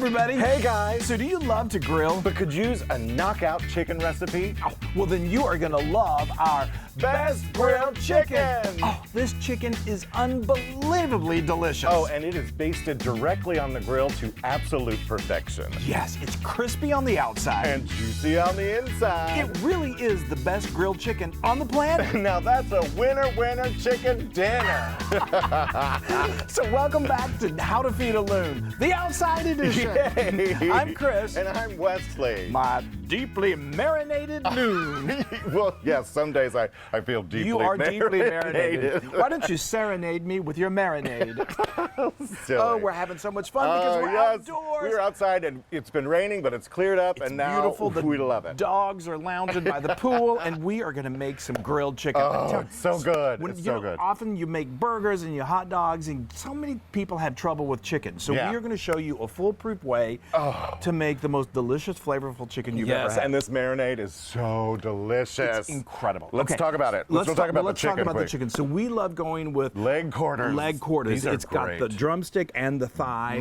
everybody. Hey guys. So do you love to grill? But could use a knockout chicken recipe? Oh, well, then you are going to love our Best Grilled Chicken. Oh, this chicken is unbelievably delicious. Oh, and it is basted directly on the grill to absolute perfection. Yes, it's crispy on the outside. And juicy on the inside. It really is the best grilled chicken on the planet. Now that's a winner chicken dinner. So welcome back to How to Feed a Loon, the outside edition. Yay. I'm Chris. And I'm Wesley. My deeply marinated loon. Well, yes, some days I feel deeply You are marinated. deeply marinated. Why don't you serenade me with your marinade? Silly. Oh, we're having so much fun because we're outdoors. We're outside and it's been raining, but it's cleared up, It's and now beautiful. we love it. Dogs are lounging by the pool, and we are going to make some grilled chicken. Oh, it's so good. When, It's you so know, good. Often you make burgers and you hot dogs, and so many people have trouble with chicken. So Yeah. we are going to show you a foolproof way to make the most delicious, flavorful chicken you've ever Yes, had. and this marinade is so delicious. It's incredible. Let's talk about it. Let's talk about the chicken. Let's talk about the quick. chicken. So we love going with Leg quarters. Leg quarters. These are It's got great. the drumstick and the thigh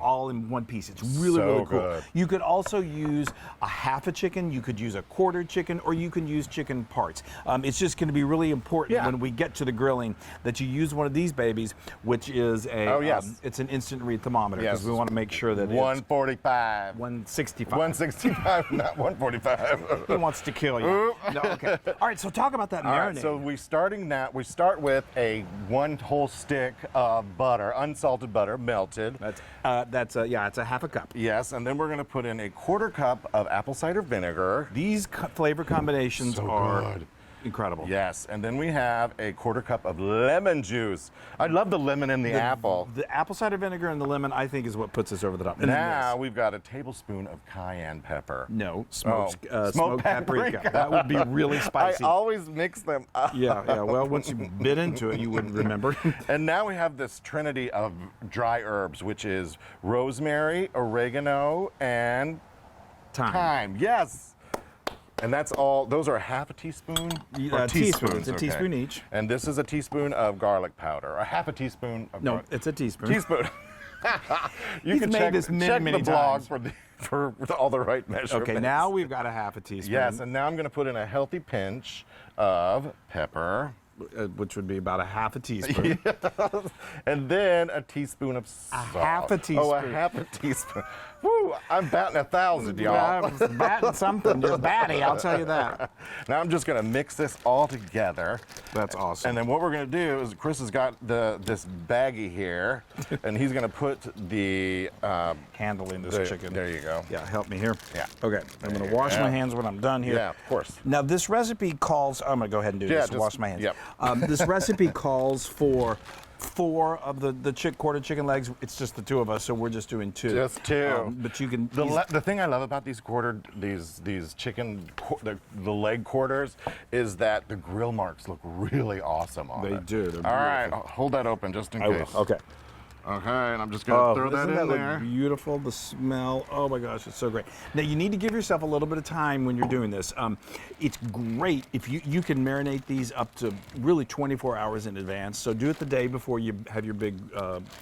all in one piece. It's really, So really cool. good. You could also use a half a chicken. You could use a quarter chicken, or you can use chicken parts. It's just going to be really important when we get to the grilling that you use one of these babies, which is a it's an instant read thermometer because we want to make sure that 145. it's 165. 165, not 145. He wants to kill you. No, okay. All right, so talk about that All marinade. right, so we start with a one whole stick of butter, unsalted butter, melted. It's a half a cup. Yes, and then we're going to put in a quarter cup of apple cider vinegar. These flavor combinations So are good. incredible. Yes, and then we have a quarter cup of lemon juice. I love the lemon in the apple. The apple cider vinegar and the lemon, I think, is what puts us over the top. And Now yes. we've got a tablespoon of cayenne pepper. No, smoked smoked paprika. paprika. That would be really spicy. I always mix them up. Yeah. Well, once you bit into it, you wouldn't remember. And now we have this trinity of dry herbs, which is rosemary, oregano, and thyme. Yes. And that's all. Those are half a teaspoon? Or Teaspoons. A okay. teaspoon each. And this is a teaspoon of garlic powder. A half a teaspoon of No, garlic. it's a teaspoon. Teaspoon. You He's can made check, this many, check many the blog times. for all the right measurements. Okay, now we've got a half a teaspoon. Yes, and now I'm going to put in a healthy pinch of pepper. Which would be about a half a teaspoon. And then a teaspoon of salt. half a teaspoon. Oh, a half a teaspoon. Woo, I'm batting 1,000, y'all. I'm batting something. You're batty, I'll tell you that. Now I'm just going to mix this all together. That's awesome. And then what we're going to do is Chris has got this baggie here, and he's going to put the handling this chicken. There you go. Yeah, help me here. Yeah. Okay, I'm going to wash my hands when I'm done here. Yeah, of course. Now this recipe calls. I'm going to go ahead and do this. just Wash my hands. Yep. This recipe calls for 4 of the quarter chicken legs. It's just the 2 of us, so we're just doing 2. Just 2. But you can. The thing I love about these chicken, the leg quarters, is that the grill marks look really awesome on They it. do. They're All right, beautiful. hold that open just in I case. will. Okay. Okay, and I'm just going to throw that doesn't in look there. beautiful? The smell. Oh my gosh, it's so great. Now you need to give yourself a little bit of time when you're doing this. It's great if you can marinate these up to really 24 hours in advance. So do it the day before you have your big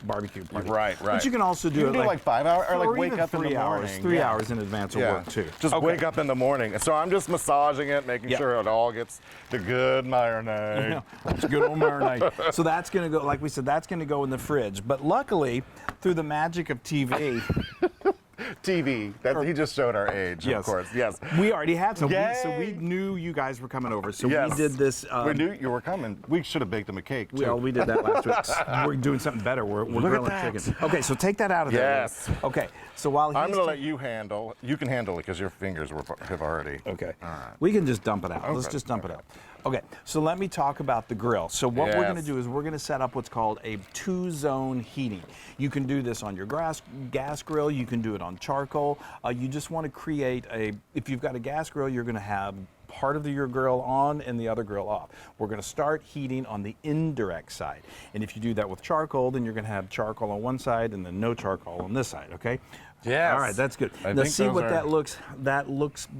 barbecue party. Right. But you can also do You it can do like 5 hours, or like or wake even up in the 3 hours. morning. 3 hours in advance will work too. Just Okay. wake up in the morning. So I'm just massaging it, making sure it all gets the good marinade. Yeah, that's good old marinade. So that's going to go, like we said, that's going to go in the fridge. But luckily, through the magic of TV. TV. He just showed our age, of course. Yes. We already had some. So we Yay! knew you guys were coming over. So Yes. we did this. We knew you were coming. We should have baked them a cake, too. Well, we did that last week. We're doing something better. We're grilling that. chicken. Okay, so take that out of there. Yes. Okay, so while I'm going to let you handle. You can handle it because your fingers have already. Okay. All right. We can just dump it out. Let's Okay. just dump it out. Okay, so let me talk about the grill. So what we're going to Yes. do is we're going to set up what's called a 2-zone heating. You can do this on your gas grill. You can do it on charcoal. You just want to create if you've got a gas grill, you're going to have part of your grill on and the other grill off. We're going to start heating on the indirect side. And if you do that with charcoal, then you're going to have charcoal on one side and then no charcoal on this side, okay? Yes. All right, that's good. I Now think see those what are-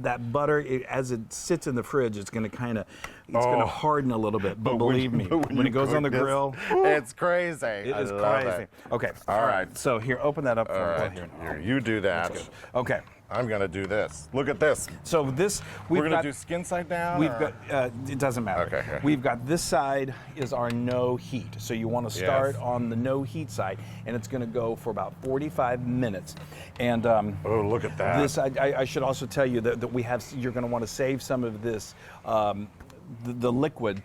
that butter, as it sits in the fridge, it's going to going to harden a little bit. But believe me, when it goes on the grill, it's crazy. it I is love crazy. it. Okay. All right. So here, open that up for All me. right. Here, you do that. That's good. Okay. I'm gonna do this. Look at this. So this We're gonna do skin side down. We've or? got. It doesn't matter. Okay, here. We've got this side is our no heat. So you want to start on the no heat side, and it's going to go for about 45 minutes. And Oh, look at that. this, I should also tell you that we have. You're going to want to save some of this. The liquid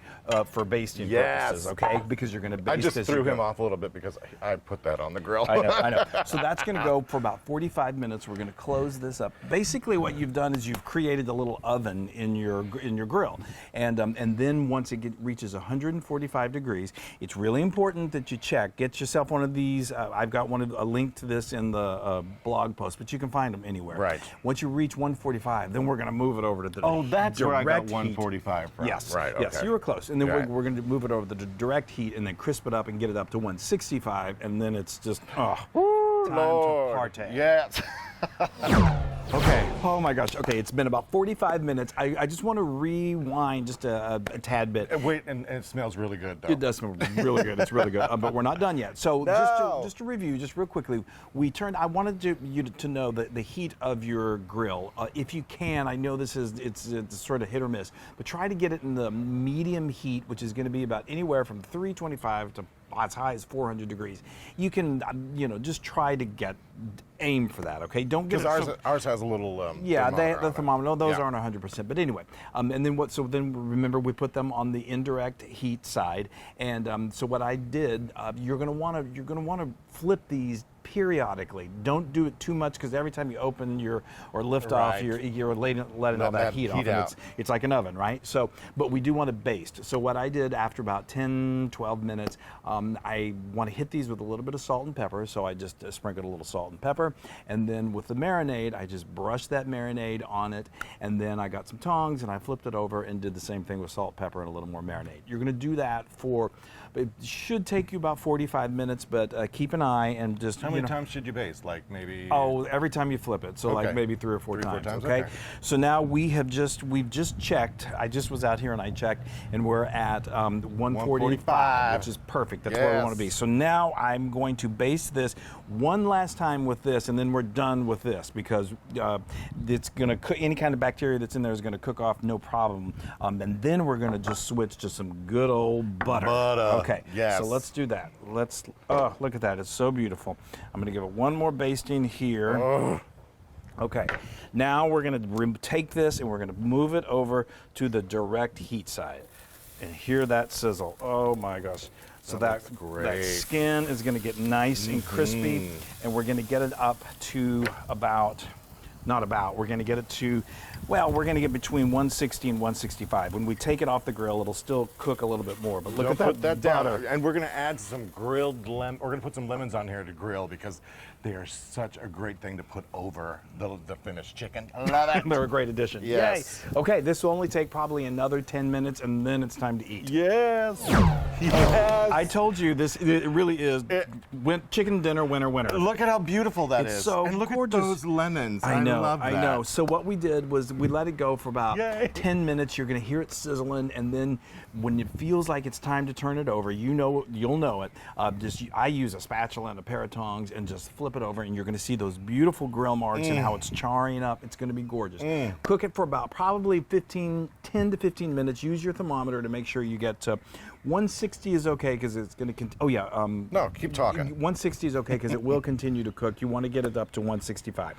for basting purposes, okay? Because you're going to baste I just as threw you him go. off a little bit because I put that on the grill. I know. So that's going to go for about 45 minutes. We're going to close this up. Basically, what you've done is you've created a little oven in your grill, and then once it reaches 145 degrees, it's really important that you check. Get yourself one of these. I've got a link to this in the blog post, but you can find them anywhere. Right. Once you reach 145, then we're going to move it over to the that's where I got direct heat. 145 from. Yes. Right. Okay. Yes, you were close. And then Right. we're going to move it over to the direct heat and then crisp it up and get it up to 165, and then it's just time Lord. to partay. Yes. Okay. Oh my gosh. Okay, it's been about 45 minutes. I just want to rewind just a tad bit. Wait, and it smells really good, though. It does smell really good. It's really good. But we're not done yet. So No. just to review, just real quickly, I wanted you to know that the heat of your grill, if you can, I know it's sort of hit or miss, but try to get it in the medium heat, which is going to be about anywhere from 325 to as high as 400 degrees. You can, just try to aim for that, okay? Don't get Because ours has a little yeah, thermometer the on it. thermometer. No, those Yeah. aren't 100%. But anyway, and then so then remember we put them on the indirect heat side, and so what I did, you're gonna want to flip these periodically. Don't do it too much because every time you open or lift off, Right. you're letting all that heat off. heat And out. it's like an oven, right? So, but we do want to baste. So what I did after about 10, 12 minutes, I want to hit these with a little bit of salt and pepper. So I just sprinkled a little salt and pepper, and then with the marinade, I just brushed that marinade on it, and then I got some tongs and I flipped it over and did the same thing with salt, pepper, and a little more marinade. You're going to do that it should take you about 45 minutes, but keep an eye and just How many times should you baste? Like maybe. Oh, every time you flip it. So like Okay. maybe 3 or 4 times. Okay? okay. So now we've just checked. I just was out here and I checked, and we're at 145, which is perfect. That's where we want to be. Yes. So now I'm going to baste this one last time with this, and then we're done with this because it's going to cook. Any kind of bacteria that's in there is going to cook off, no problem. And then we're going to just switch to some good old butter. Okay. Yes. So let's do that. Look at that. It's so beautiful. I'm going to give it one more basting here. Okay. Now we're going to take this and we're going to move it over to the direct heat side. And hear that sizzle. Oh my gosh. So That's that great. skin is going to get nice and crispy, and we're going to get it up to we're going to get it to, we're going to get between 160 and 165. When we take it off the grill, it'll still cook a little bit more. But look Don't at put that down. butter. And we're going to add some grilled lemon. We're going to put some lemons on here to grill because they are such a great thing to put over the finished chicken. I love it. They're a great addition. Yes. Yay. Okay, this will only take probably another 10 minutes, and then it's time to eat. Yes. Yes. I told you this. It really is. Chicken dinner, winner, winner. Look at how beautiful that It's is. so and look gorgeous. at those lemons. I know, love that. I know. So what we did was we let it go for about Yay. 10 minutes. You're going to hear it sizzling, and then when it feels like it's time to turn it over, you'll know it. I use a spatula and a pair of tongs and just flip it over, and you're going to see those beautiful grill marks and how it's charring up. It's going to be gorgeous. Cook it for about probably 10 to 15 minutes. Use your thermometer to make sure you get to 160 is okay because it's going to No, keep talking. 160 is okay because it will continue to cook. You want to get it up to 165.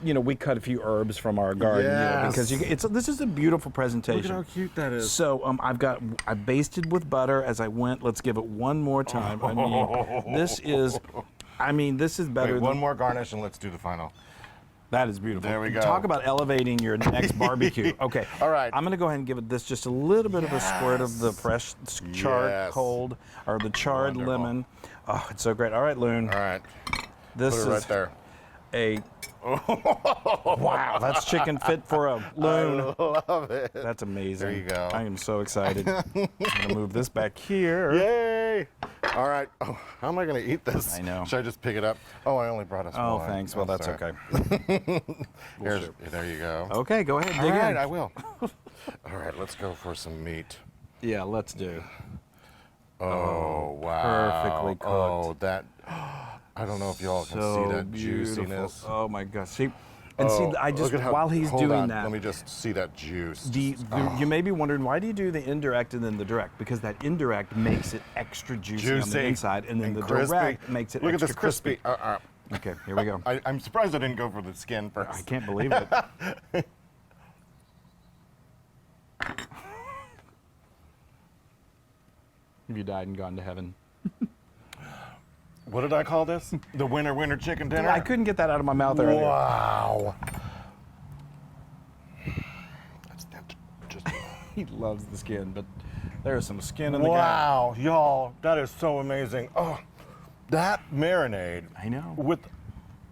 We cut a few herbs from our garden because this is a beautiful presentation. Look at how cute that is. So I basted with butter as I went. Let's give it one more time. This is better. Wait, one more garnish and let's do the final. That is beautiful. There we go. Talk about elevating your next barbecue. Okay. All right. I'm going to go ahead and give it this just a little bit of a squirt of the fresh charcoal or the charred Wonderful. lemon. Oh, it's so great. All right, Loon. All right. This Put it is right there. wow, that's chicken fit for a Loon. I love it. That's amazing. There you go. I am so excited. I'm going to move this back here. Yay! Yay! All right. Oh, how am I going to eat this? I know. Should I just pick it up? Oh, I only brought us Oh, one. thanks. Well, that's sorry. okay. There you go. Okay, go ahead. All Dig right, in. I will. All right, let's go for some meat. Yeah, let's do. Oh, wow. Perfectly cooked. Oh, that. I don't know if y'all can see that beautiful. juiciness. Oh my gosh. See, and see, I just Look at how, while he's hold doing on, that, let me just see that juice. you may be wondering, why do you do the indirect and then the direct? Because that indirect makes it extra juicy on the Juicy inside, and then the crispy. direct makes it Look extra at this crispy. Okay, here we go. I'm surprised I didn't go for the skin first. I can't believe it. Have you died and gone to heaven? What did I call this? The winner chicken dinner? I couldn't get that out of my mouth earlier. Wow. Just He loves the skin, but there's some skin in the guy. wow, y'all, that is so amazing. Oh, that marinade. I know. With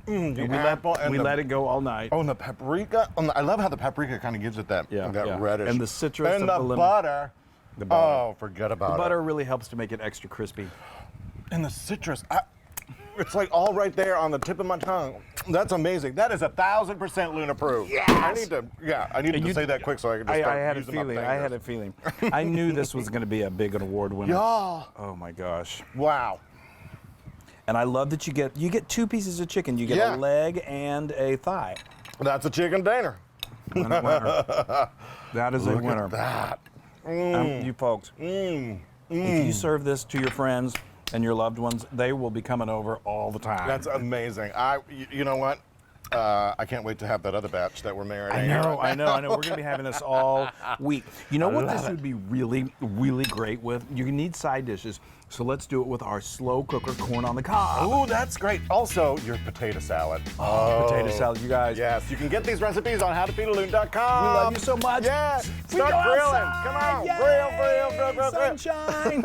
the And apple and we the, let it go all night. Oh, and the paprika. I love how the paprika kind of gives it that, Yeah, that yeah. reddish. And the citrus and of the the lemon. butter. The butter. Oh, forget about The it. butter really helps to make it extra crispy. And the citrus. It's like all right there on the tip of my tongue. That's amazing. That is 1,000% Loon approved. Yes! I need to You- say that quick so I can just I start had a using my feeling. fingers. I had a feeling. I knew this was going to be a big award winner. Y'all. Oh my gosh! Wow. And I love that you get 2 pieces of chicken. You get Yeah. a leg and a thigh. That's a chicken dinner. Winner. That is a Look winner. at that. You folks, if you serve this to your friends and your loved ones, they will be coming over all the time. That's amazing. You know what? I can't wait to have that other batch that we're marinating. I know. We're going to be having this all week. You know what this love it. would be really, really great with? You need side dishes. So let's do it with our slow cooker corn on the cob. Oh, that's great. Also, your potato salad. Potato salad, you guys. Yes, you can get these recipes on howtofeedaloon.com. We love you so much. Yes. We Start go grilling. outside. Come on. Yay. Grill. Sunshine.